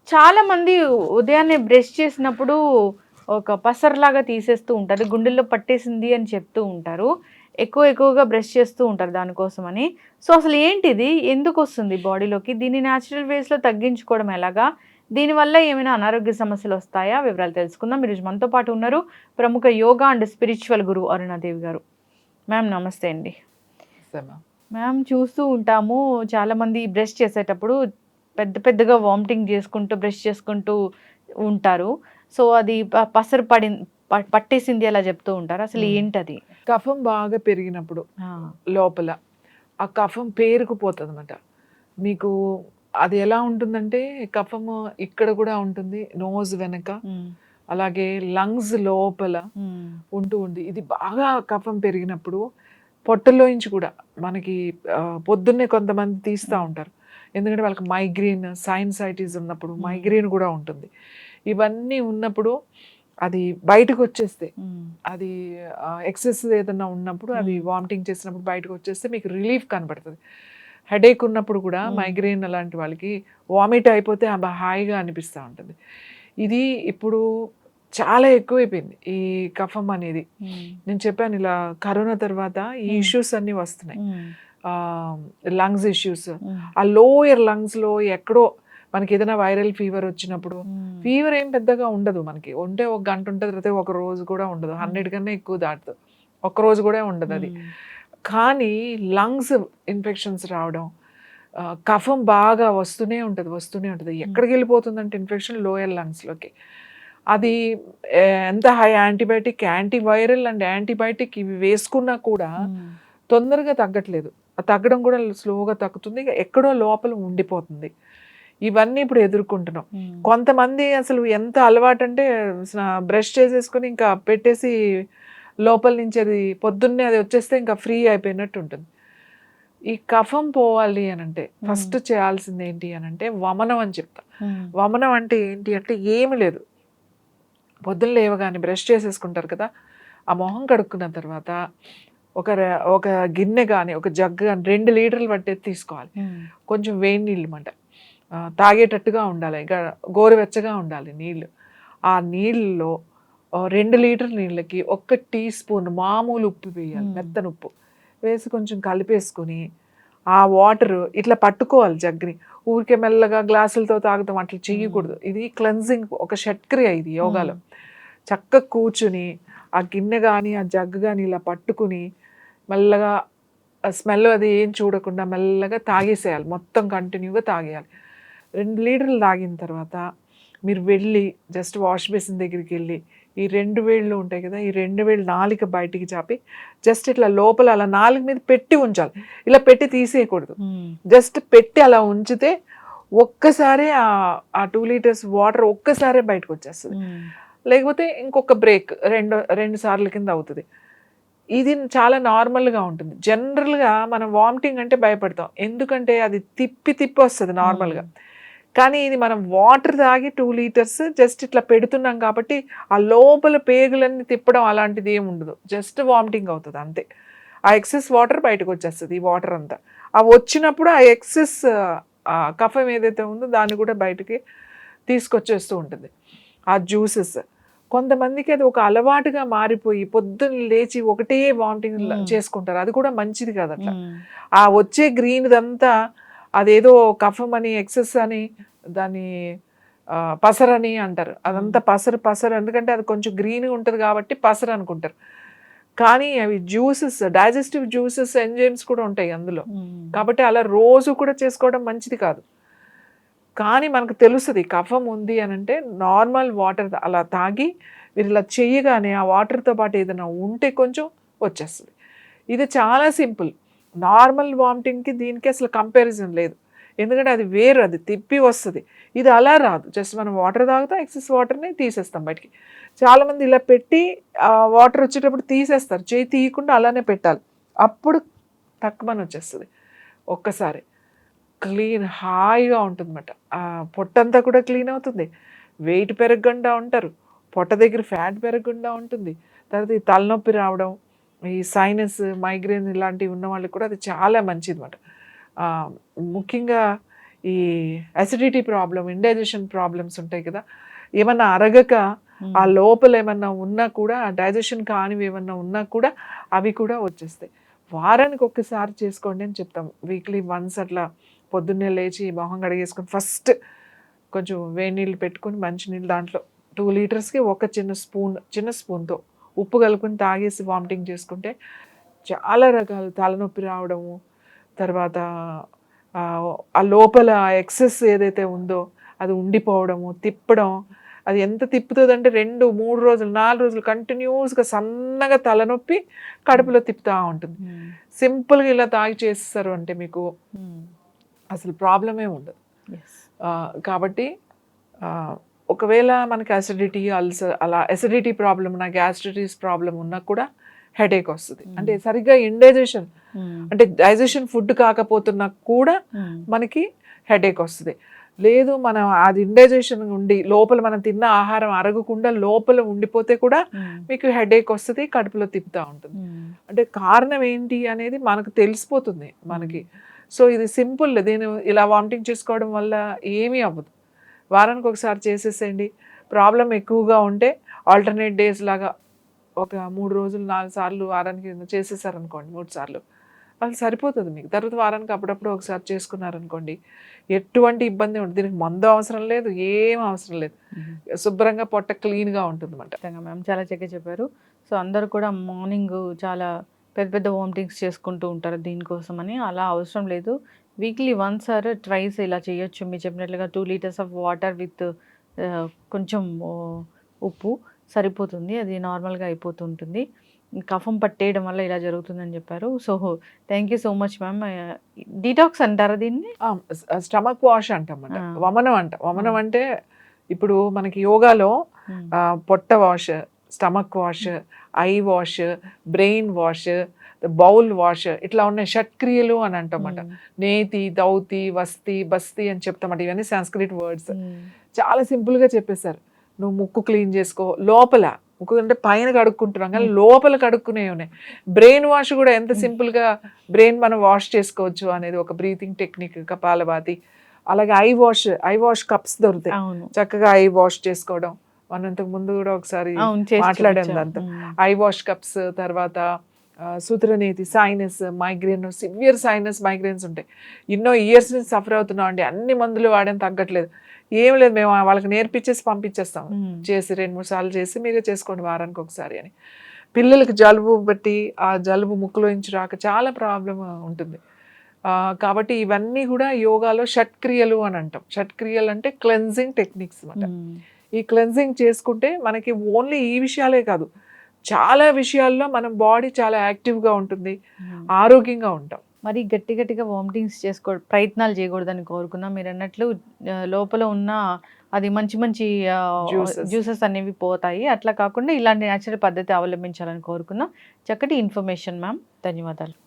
చాలామంది ఉదయాన్నే బ్రష్ చేసినప్పుడు ఒక పసరులాగా తీసేస్తూ ఉంటారు. గుండెల్లో పట్టేసింది అని చెప్తూ ఉంటారు. ఎక్కువగా బ్రష్ చేస్తూ ఉంటారు దానికోసమని. సో, అసలు ఏంటిది? ఎందుకొస్తుంది బాడీలోకి? దీన్ని న్యాచురల్ వేస్‌లో తగ్గించుకోవడం ఎలాగా? దీనివల్ల ఏమైనా అనారోగ్య సమస్యలొస్తాయా? వివరాలు తెలుసుకుందాం. ఈరోజు మనతో పాటు ఉన్నారు ప్రముఖ యోగా అండ్ స్పిరిచ్యువల్ గురువు అరుణాదేవి గారు. మ్యామ్ నమస్తే అండి. నిజమా? మ్యామ్ చూస్తూ ఉంటాము చాలామంది బ్రష్ చేసేటప్పుడు పెద్దగా వామిటింగ్ చేసుకుంటూ బ్రష్ చేసుకుంటూ ఉంటారు. సో, అది పసరు పట్టేసింది అలా చెప్తూ ఉంటారు. అసలు హ్మ్. ఏంటది? కఫం బాగా పెరిగినప్పుడు ఆ! లోపల ఆ కఫం పేరుకుపోతుందన్నమాట. మీకు అది ఎలా ఉంటుందంటే కఫము ఇక్కడ కూడా ఉంటుంది. నోస్ వెనక, హ్మ్. అలాగే లంగ్స్ లోపల హ్మ్. ఉండి ఇది బాగా కఫం పెరిగినప్పుడు పొట్టలోంచి కూడా మనకి పొద్దున్నే కొంతమంది తీస్తా హ్మ్. ఉంటారు. ఎందుకంటే వాళ్ళకి మైగ్రేన్, సైనసైటిస్ ఉన్నప్పుడు హ్మ్. మైగ్రేన్ కూడా ఉంటుంది. ఇవన్నీ ఉన్నప్పుడు అది బయటకొచ్చేస్తే హ్మ్. అది ఎక్సెస్ ఏదన్నా ఉన్నప్పుడు అది హ్మ్. వామిటింగ్ చేసినప్పుడు బయటకొచ్చేస్తే మీకు రిలీఫ్ కనబడుతది. హెడేక్ ఉన్నప్పుడు కూడా హ్మ్. మైగ్రేన్ అలాంటి వాళ్ళకి వామిట్ అయిపోతే హాయిగా అనిపిస్తా ఉంటుంది. ఇది ఇప్పుడు చాలా ఎక్కువైపోయింది ఈ కఫం అనేది. హ్మ్. నేను చెప్పాను ఇలా కరోనా తర్వాత ఈ హ్మ్. ఇష్యూస్ అన్నీ వస్తున్నాయి. హ్మ్. Lungs issues. హ్మ్. ఆ లోయర్ లంగ్స్‌లో ఎక్కడో మనకేదైనా వైరల్ ఫీవర్ వచ్చినప్పుడు హ్మ్. ఫీవర్ ఏం పెద్దగా ఉండదు మనకి. ఉంటే ఒక గంట ఉంటది. లేకపోతే ఒక రోజు కూడా ఉండదు. 100 కన్నా ఎక్కువ దాటదు. ఒక్కరోజు కూడా ఉండదది. హ్మ్. కానీ లంగ్స్ ఇన్ఫెక్షన్స్ రావడం, కఫం బాగా వస్తూనే ఉంటది. హ్మ్. ఎక్కడికెళ్ళిపోతుందంటే ఇన్ఫెక్షన్ లోయర్ లంగ్స్‌లోకి. అది ఎంత high antibiotic, antiviral and antibiotic ఇవి వేసుకున్నా కూడా హ్మ్. తొందరగా తగ్గట్లేదు. తగ్గడం కూడా స్లోగా తగ్గుతుంది. ఇక ఎక్కడో లోపల ఉండిపోతుంది. ఇవన్నీ ఇప్పుడు ఎదుర్కొంటున్నాం. హ్మ్. కొంతమంది అసలు ఎంత అలవాటంటే బ్రష్ చేసేసుకొని ఇంకా పెట్టేసి లోపల నుంచి అది పొద్దున్నే అది వచ్చేస్తే ఇంకా ఫ్రీ అయిపోయినట్టు ఉంటుంది. ఈ కఫం పోవాలి అనంటే హ్మ్. ఫస్ట్ చేయాల్సింది ఏంటి అనంటే వమనం అని చెప్తా. హ్మ్. వమనం అంటే ఏంటి అంటే ఏమి లేదు. పొద్దున లేవగానే బ్రష్ చేసేసుకుంటారు కదా! ఆ మొహం కడుక్కున్న తర్వాత ఒక గిన్నె గాని, ఒక జగ్ గాని 2 లీటర్లు పట్టేది తీసుకోవాలి. హ్మ్. కొంచెం వేడి నీళ్ళు మాట. తాగేటట్టుగా ఉండాలి. గోరువెచ్చగా ఉండాలి నీళ్ళు. ఆ నీళ్ళలో 2 లీటర్ల నీళ్ళకి ఒక్క టీ స్పూన్ మామూలు ఉప్పు వేయాలి. హ్మ్. మెత్తనుప్పు. వేసి కొంచెం కలిపేసుకొని, ఆ వాటరు ఇట్లా పట్టుకోవాలి జగ్గుని. ఊరికే మెల్లగా గ్లాసులతో తాగుతాం అట్లా హ్మ్. చెయ్యకూడదు. ఇది క్లెన్జింగ్ ఒక షట్క్రియ ఇది హ్మ్. యోగాలో. చక్కగా కూర్చుని, ఆ గిన్నె గాని, ఆ జగ్గు గాని ఇలా పట్టుకుని, మెల్లగా ఆ స్మెల్ అది ఏం చూడకుండా మెల్లగా తాగేసేయాలి. మొత్తం కంటిన్యూగా తాగేయాలి. 2 లీటర్లు తాగిన తర్వాత మీరు వెళ్ళి జస్ట్ వాష్ బేసిన్ దగ్గరికెళ్ళి, ఈ 2 వేళ్ళు ఉంటాయి కదా! ఈ 2 వేళ్ళు నాలిక బయటికి చాపి జస్ట్ ఇట్లా లోపల అలా నాలుక మీద పెట్టి ఉంచాలి. ఇలా పెట్టి తీసేయకూడదు. హ్మ్. జస్ట్ పెట్టి అలా ఉంచితే ఒక్కసారే ఆ 2 లీటర్స్ వాటర్ ఒక్కసారే బయటకొచ్చేస్తది. హ్మ్. లేకపోతే ఇంకొక బ్రేక్ 2 సార్ల కింద అవుతది. ఇది చాలా నార్మల్‌గా ఉంటుంది. జనరల్‌గా మనం వామిటింగ్ అంటే భయపడతాం. ఎందుకంటే అది తిప్పి వస్తది హ్మ్. నార్మల్‌గా. కానీ ఇది మనం వాటర్ తాగి 2 లీటర్స్ జస్ట్ ఇట్లా పెడుతున్నాం కాబట్టి, ఆ లోపల పేగులన్నీ తిప్పడం అలాంటిది ఏమి ఉండదు. జస్ట్ వామిటింగ్ అవుతది అంతే. ఆ ఎక్సెస్ వాటర్ బయటకొచ్చేస్తది ఈ వాటర్ అంతా. ఆ వచ్చినప్పుడు ఆ ఎక్సెస్ కఫం ఏదైతే ఉందో దాన్ని కూడా బయటికి తీసుకొచ్చేస్తూ ఉంటుంది. ఆ జ్యూసెస్. కొంతమందికి అది ఒక అలవాటుగా మారిపోయి పొద్దున్న లేచి ఒకటే వామిటింగ్ హ్మ్. చేసుకుంటారు. అది కూడా మంచిది కాదు అట్లా. హ్మ్. ఆ వచ్చే గ్రీన్‌దంతా అదేదో కఫం అని, ఎక్సెస్ అని దాన్ని పసరని అంటారు. హ్మ్. అదంతా పసరు ఎందుకంటే అది కొంచెం గ్రీన్‌గా ఉంటది కాబట్టి పసరు అనుకుంటారు. కానీ అవి జ్యూసెస్, డైజెస్టివ్ జ్యూసెస్, ఎంజైమ్స్ కూడా ఉంటాయి అందులో. హ్మ్. కాబట్టి అలా రోజు కూడా చేసుకోవడం మంచిది కాదు. కానీ మనకు తెలుస్తది కఫం ఉంది అనంటే నార్మల్ వాటర్ అలా తాగి మీరిలా చెయ్యగానే ఆ వాటర్‌తో పాటు ఏదైనా ఉంటే కొంచెం వచ్చేస్తది. ఇది చాలా సింపుల్. నార్మల్ వామిటింగ్‌కి దీనికి అసలు కంపారిజన్ లేదు. ఎందుకంటే అది వేరు అది తిప్పి వస్తది. ఇది అలా రాదు. జస్ట్ మనం వాటర్ తాగుతాం ఎక్సెస్ వాటర్‌ని తీసేస్తాం బయటికి. చాలామంది ఇలా పెట్టి వాటర్ వచ్చేటప్పుడు తీసేస్తారు. చెయ్యి తీయకుండా అలానే పెట్టాలి. అప్పుడు టక్కుమని వచ్చేస్తది ఒక్కసారి. హాయిగా ఉంటుందన్నమాట. పొట్టంతా కూడా క్లీన్ అవుతుంది. వెయిట్ పెరగకుండా ఉంటారు. పొట్ట దగ్గర ఫ్యాట్ పెరగకుండా ఉంటుంది. తర్వాత ఈ తలనొప్పి రావడం, ఈ సైనస్, మైగ్రేన్ ఇలాంటివి ఉన్న వాళ్ళకి కూడా అది చాలా మంచిదన్నమాట. ముఖ్యంగా ఈ అసిడిటీ ప్రాబ్లం, ఇండైజెషన్ ప్రాబ్లమ్స్ ఉంటాయి కదా, ఏమన్నా అరగక ఆ లోపల ఏమన్నా ఉన్నా కూడా, ఆ డైజెషన్ కానివి ఏమన్నా ఉన్నా కూడా అవి కూడా వచ్చేస్తాయి. వారానికి ఒక్కసారి చేసుకోండి అని చెప్తాం. వీక్లీ వన్స్ అట్లా పొద్దున్నే లేచి మొహం కడిగేసుకొని ఫస్ట్ కొంచెం వేడి నీళ్ళు పెట్టుకొని మంచినీళ్ళు దాంట్లో 2 లీటర్స్కి ఒక చిన్న స్పూన్తో ఉప్పు కలుపుకొని తాగేసి వామిటింగ్ చేసుకుంటే చాలా రకాల తలనొప్పి రావడము, తర్వాత ఆ లోపల ఎక్సెస్ ఏదైతే ఉందో అది ఉండిపోవడము, తిప్పడం, అది ఎంత తిప్పుతుందంటే 2, 3 రోజులు 4 రోజులు కంటిన్యూస్గా సన్నగా తలనొప్పి కడుపులో తిప్పుతూ ఉంటుంది. సింపుల్గా ఇలా తాగి చేస్తారు అంటే మీకు అసలు ప్రాబ్లమే ఉండదు. కాబట్టి ఒకవేళ మనకి అసిడిటీ, అల్సర్, అలా అసిడిటీ ప్రాబ్లం ఉన్నా, గ్యాస్ట్రైటిస్ ప్రాబ్లం ఉన్నా కూడా హెడేక్ వస్తుంది. అంటే సరిగ్గా ఇండైజెషన్, అంటే డైజెషన్ ఫుడ్ కాకపోతున్నా కూడా మనకి హెడేక్ వస్తుంది. లేదు మనం అది ఇండైజెషన్ ఉండి లోపల మనం తిన్న ఆహారం అరగకుండా లోపల ఉండిపోతే కూడా మీకు హెడేక్ వస్తుంది, కడుపులో తిప్పుతూ ఉంటుంది. అంటే కారణం ఏంటి అనేది మనకు తెలిసిపోతుంది మనకి. సో ఇది సింపుల్. దీన్ని ఇలా వామిటింగ్ చేసుకోవడం వల్ల ఏమీ అవ్వదు. వారానికి ఒకసారి చేసేసేయండి. ప్రాబ్లం ఎక్కువగా ఉంటే ఆల్టర్నేట్ డేస్ లాగా ఒక 3 రోజులు 4 సార్లు వారానికి చేసేసారనుకోండి, 3 సార్లు అది సరిపోతుంది మీకు. తర్వాత వారానికి అప్పుడప్పుడు ఒకసారి చేసుకున్నారనుకోండి, ఎటువంటి ఇబ్బంది ఉండదు. దీనికి మందు అవసరం లేదు, ఏం అవసరం లేదు. శుభ్రంగా పొట్ట క్లీన్గా ఉంటుంది అన్నమాట. మ్యామ్ చాలా చక్కగా చెప్పారు. సో అందరూ కూడా మార్నింగ్ చాలా పెద్ద పెద్ద వామిటింగ్స్ చేసుకుంటూ ఉంటారు దీనికోసమని. అలా అవసరం లేదు. వీక్లీ వన్స్ ఆర్ ట్వైస్ ఇలా చేయొచ్చు. మీరు చెప్పినట్లుగా 2 లీటర్స్ ఆఫ్ వాటర్ విత్ కొంచెం ఉప్పు సరిపోతుంది. అది నార్మల్గా అయిపోతుంటుంది. కఫం పట్టేయడం వల్ల ఇలా జరుగుతుందని చెప్పారు. So thank you so much ma'am. Detox అంటారా దీన్ని? Stomach wash అంటామన్నమాట. వమనం అంటే ఇప్పుడు మనకి యోగాలో పొట్ట wash, stomach wash, I wash, brain wash, bowl wash, ఇట్లా ఉన్నాయి షట్క్రియలు అని అంటామన్నమాట. నేతి, దౌతి, వస్తి, బస్తి అని చెప్తామట. ఇవన్నీ సంస్కృత్ వర్డ్స్. చాలా సింపుల్గా చెప్పేశారు. నువ్వు ముక్కు క్లీన్ చేసుకో, లోపల ముక్కు అంటే పైన కడుక్కుంటున్నాం కానీ లోపల కడుక్కునే ఉన్నాయి. బ్రెయిన్ వాష్ కూడా ఎంత సింపుల్గా బ్రెయిన్ మనం వాష్ చేసుకోవచ్చు అనేది ఒక బ్రీతింగ్ టెక్నిక్, కపాలభాతి. అలాగే ఐ వాష్ కప్స్ దొరుకుతాయి, చక్కగా ఐ వాష్ చేసుకోవడం. మనం ఇంతకు ముందు కూడా ఒకసారి మాట్లాడాం దాంతో. ఐ వాష్ కప్స్, తర్వాత సూత్రనేతి, sinus, migraine, severe sinus migraines ఉంటాయి. ఎన్నో ఇయర్స్ నుంచి సఫర్ అవుతున్నాం అండి, అన్ని మందులు వాడని తగ్గట్లేదు. ఏం లేదు, మేము వాళ్ళకి నేర్పించేసి పంపించేస్తాం. చేసి 2-3 సార్లు చేసి మీరే చేసుకోండి వారానికి ఒకసారి అని. పిల్లలకి జలుబు బట్టి ఆ జలుబు ముక్కులోంచి రాక చాలా ప్రాబ్లం ఉంటుంది. కాబట్టి ఇవన్నీ కూడా యోగాలో షట్క్రియలు అని అంటాం. షట్క్రియలు అంటే క్లెన్జింగ్ టెక్నిక్స్ అన్నమాట. ఈ క్లెన్జింగ్ చేసుకుంటే మనకి ఓన్లీ ఈ విషయాలే కాదు, చాలా విషయాల్లో మనం బాడీ చాలా యాక్టివ్గా ఉంటుంది, ఆరోగ్యంగా ఉంటాం. మరి గట్టిగా వామిటింగ్స్ ప్రయత్నాలు చేయకూడదని కోరుకున్నాం. మీరు అన్నట్లు లోపల ఉన్న అది మంచి జ్యూసెస్ అనేవి పోతాయి. అట్లా కాకుండా ఇలాంటి న్యాచురల్ పద్ధతి అవలంబించాలని కోరుకున్నాం. చక్కటి ఇన్ఫర్మేషన్ మ్యామ్, ధన్యవాదాలు.